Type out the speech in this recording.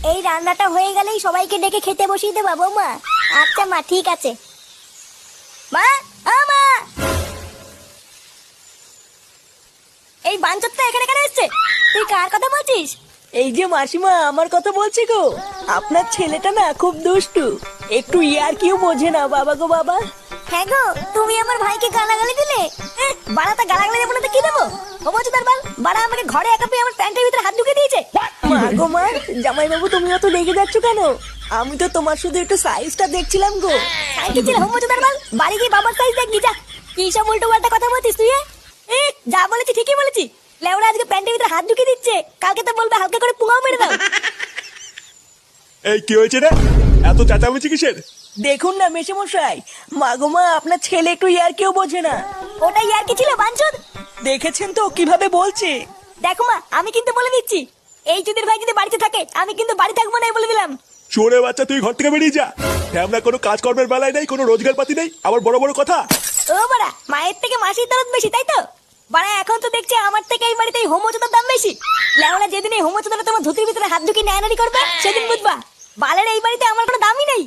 এই রান্নাটা হয়ে গেলেই সবাইকে ডেকে খেতে বসিয়ে দেবা বৌমা। আচ্ছা মা, ঠিক আছে। মা, মা, এই বাঞ্চতটা এখানে কেন এসছে? তুই কার কথা বলছিস? এই যে মাসিমা, আমার কথা বলছি গো। আপনার ছেলেটা না খুব দুষ্টু, একটু ইয়ার কিউ বোঝে না বাবা গো বাবা। হ্যাঁ গো, তুমি আমার ভাইকে গালাগালি দিলে। বাড়াটা গালাগালি দেবো না তো কি দেবো? ও বলছো তার বাল, বাড়া আমাকে ঘরে একা পেয়ে আমার প্যান্টের ভিতরে হাত ঢুকে দিয়েছে। মা গো মা, জামাই বাবু তুমি অত রেগে যাচ্ছ কেন? আমি তো তোমার শুধু একটু সাইজটা দেখছিলাম গো। সাইজ ছিল হোম বলছো তার বাল, বাড়ি গিয়ে বাবার সাইজ দেখবি যা। কি সব উল্টো পাল্টা কথা বলছিস তুই? যা বলেছি ঠিকই বলেছি। লেওরা আজকে প্যান্টের ভিতরে হাত ঢুকে দিচ্ছে, কালকে তো বলবে হালকা করে পুঙাও মেরে দাও। এই কি হয়েছে রে? এত চেঁচামেচি কিসের? দেখুন না মেশামশাই, মা গো মা, আপনার ছেলে একটু ইয়ার কিউ বোঝে না। ওটাই আর কি ছিল বাঞ্চুদ? দেখেছেন তো কিভাবে বলছে। দেখো মা, আমি কিন্তু বলে দিচ্ছি, এই চুদির ভাই যদি বাড়িতে থাকে আমি কিন্তু বাড়ি থাকবো না, বলে দিলাম। চোরে বাচ্চা, তুই ঘর থেকে বেরিয়ে যা। আমরা কোনো কাজকর্মের বেলায় নেই, কোনো রোজগার পাতি নেই, আবার বড় বড় কথা। ও বাড়া, মায়ের থেকে মাসির দরদ বেশি, তাই তো? বাড়া এখন তো দেখছি আমার থেকে এই বাড়িতে হোমোচোদার দাম বেশি। লেওরা যেদিন এই হোমোচোদাটা তোমার ধুতির ভিতরে হাত ঢুকিয়ে নেয়ানারি করবে সেদিন বুঝবা বালের এই বাড়িতে আমার কোনো দামই নেই।